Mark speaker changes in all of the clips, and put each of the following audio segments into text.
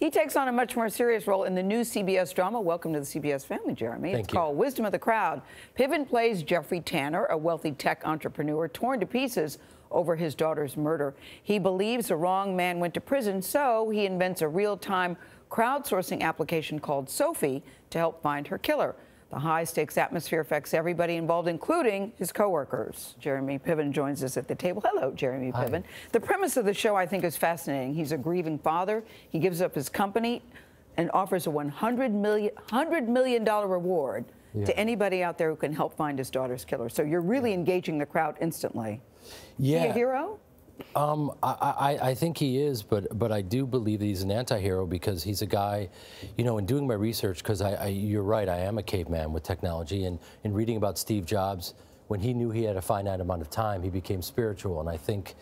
Speaker 1: He takes on a much more serious role in the new CBS drama. Welcome to the CBS family, Jeremy. It's called Wisdom of the Crowd. Piven plays Jeffrey Tanner, a wealthy tech entrepreneur torn to pieces over his daughter's murder. He believes the wrong man went to prison, so he invents a real-time crowdsourcing application called Sophie to help find her killer. The high-stakes atmosphere affects everybody involved, including his coworkers. Jeremy Piven joins us at the table. Hello, Jeremy Piven. The premise of the show, I think, is fascinating. He's a grieving father. He gives up his company and offers a $100 million reward to anybody out there who can help find his daughter's killer. So you're really engaging the crowd instantly.
Speaker 2: Yeah.
Speaker 1: Is he a hero?
Speaker 2: I think he is, but I do believe that he's an anti-hero because he's a guy, you know, in doing my research, because you're right, I am a caveman with technology, and in reading about Steve Jobs, when he knew he had a finite amount of time, he became spiritual. And I think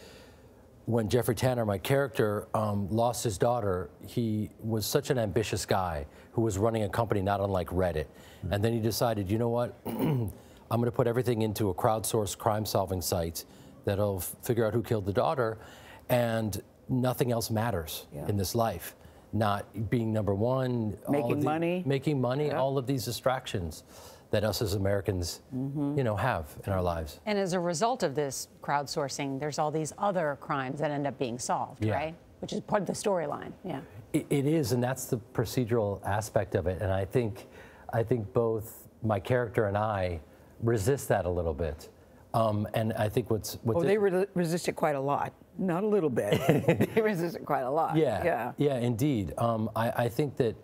Speaker 2: when Jeffrey Tanner, my character, lost his daughter, he was such an ambitious guy who was running a company not unlike Reddit. And then he decided, you know what, I'm going to put everything into a crowdsourced crime-solving site that'll figure out who killed the daughter, and nothing else matters in this life. Not being number one, making money, all of these distractions that us as Americans, you know, have in our lives.
Speaker 3: And as a result of this crowdsourcing, there's all these other crimes that end up being solved, right? Which is part of the storyline.
Speaker 2: It is, and that's the procedural aspect of it. And I think both my character and I resist that a little bit. And I think
Speaker 1: they resist it quite a lot, not a little bit. They resist it quite a lot.
Speaker 2: Yeah, indeed. I think that,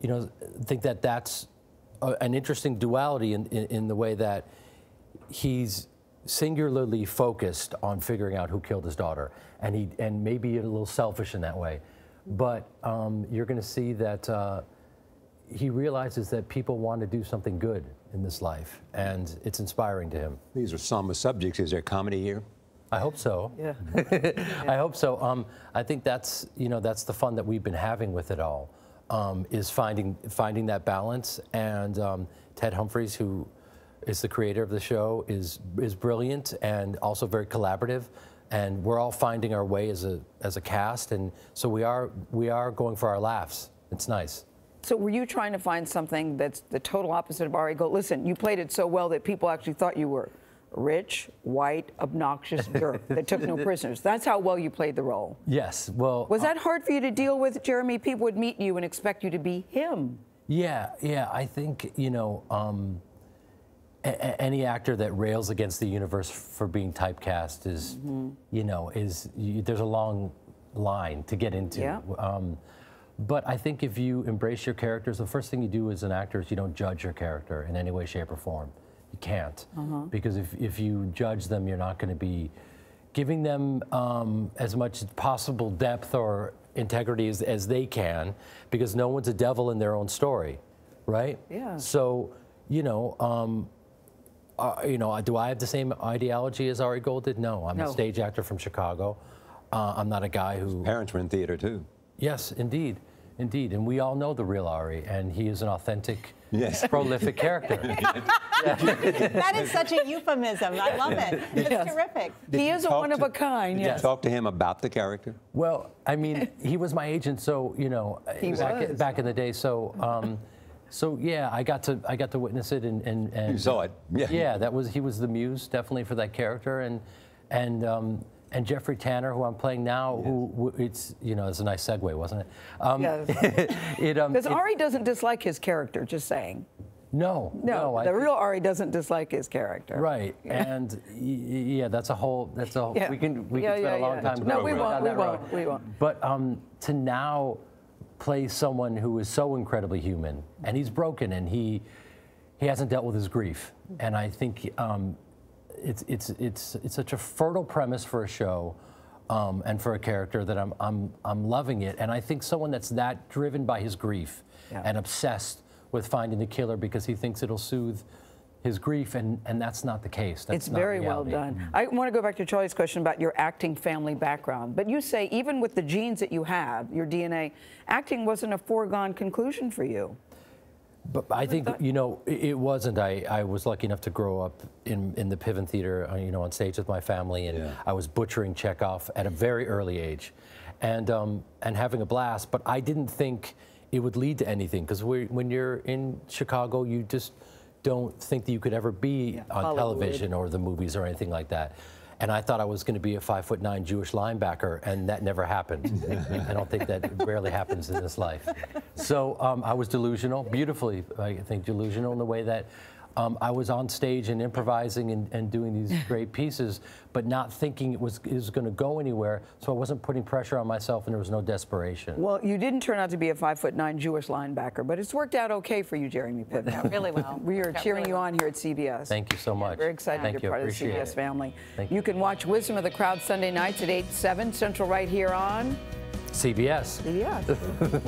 Speaker 2: you know, that's an interesting duality in the way that he's singularly focused on figuring out who killed his daughter, and maybe a little selfish in that way. But you're going to see that he realizes that people want to do something good in this life, and it's inspiring to him.
Speaker 4: These are somber subjects. Is there comedy here?
Speaker 2: I hope so. Yeah. I hope so. I think that's, you know, that's the fun that we've been having with it all, is finding that balance. And Ted Humphries, who is the creator of the show, is brilliant and also very collaborative. And we're all finding our way as a cast, and so we are going for our laughs. It's nice.
Speaker 1: So were you trying to find something that's the total opposite of Ari Gold? Listen, you played it so well that people actually thought you were rich, white, obnoxious jerk that took no prisoners. That's how well you played the role.
Speaker 2: Yes, well...
Speaker 1: Was that hard for you to deal with, Jeremy? People would meet you and expect you to be him.
Speaker 2: Yeah, I think, you know, any actor that rails against the universe for being typecast is, you know, there's a long line to get into. Yeah. But I think if you embrace your characters, the first thing you do as an actor is you don't judge your character in any way, shape, or form. You can't. Because if you judge them, you're not going to be giving them as much possible depth or integrity as they can, because no one's a devil in their own story, right? Yeah. So, you know, do I have the same ideology as Ari Gold did? No, I'm a stage actor from Chicago. I'm not a guy who...
Speaker 4: His parents were in theater, too.
Speaker 2: Yes, indeed. Indeed, and we all know the real Ari, and he is an authentic, prolific character.
Speaker 3: That is such a euphemism. I love it. It's terrific.
Speaker 1: He is a one of a kind.
Speaker 4: Did you talk to him about the character?
Speaker 2: Well, I mean, he was my agent, so, you know, back in the day. So, yeah, I got to witness it, and
Speaker 4: you saw it.
Speaker 2: Yeah, he was the muse definitely for that character, and Jeffrey Tanner, who I'm playing now, who it's, you know, it's a nice segue, wasn't it?
Speaker 1: Because Ari doesn't dislike his character, just saying.
Speaker 2: No,
Speaker 1: the real Ari doesn't dislike his character.
Speaker 2: Right, and that's a whole, we can spend a long time.
Speaker 1: No, we won't.
Speaker 2: But to now play someone who is so incredibly human, and he's broken, and he hasn't dealt with his grief, and I think it's such a fertile premise for a show, and for a character that I'm loving it. And I think someone that's that driven by his grief and obsessed with finding the killer because he thinks it'll soothe his grief, and that's not the case. That's
Speaker 1: it's very well done. I want to go back to Charlie's question about your acting family background. But you say even with the genes that you have, your DNA, acting wasn't a foregone conclusion for you.
Speaker 2: But I think, you know, it wasn't. I was lucky enough to grow up in the Piven Theater, you know, on stage with my family, and I was butchering Chekhov at a very early age. and having a blast. But I didn't think it would lead to anything, because when you're in Chicago, you just don't think that you could ever be on
Speaker 1: Hollywood.
Speaker 2: television or the movies or anything like that. And I thought I was going to be a 5'9" Jewish linebacker, and that never happened. I don't think that rarely happens in this life. So I was delusional, beautifully, I think, delusional in the way that I was on stage and improvising and doing these great pieces, but not thinking it was going to go anywhere. So I wasn't putting pressure on myself, and there was no desperation.
Speaker 1: Well, you didn't turn out to be a 5'9" Jewish linebacker, but it's worked out okay for you, Jeremy Piven.
Speaker 3: Really well.
Speaker 1: We are cheering you on here at CBS.
Speaker 2: Thank you so much.
Speaker 1: Very excited you're part of the CBS family.
Speaker 2: You
Speaker 1: can watch Wisdom of the Crowd Sunday nights at 8/7 Central right here on
Speaker 2: CBS.
Speaker 1: CBS.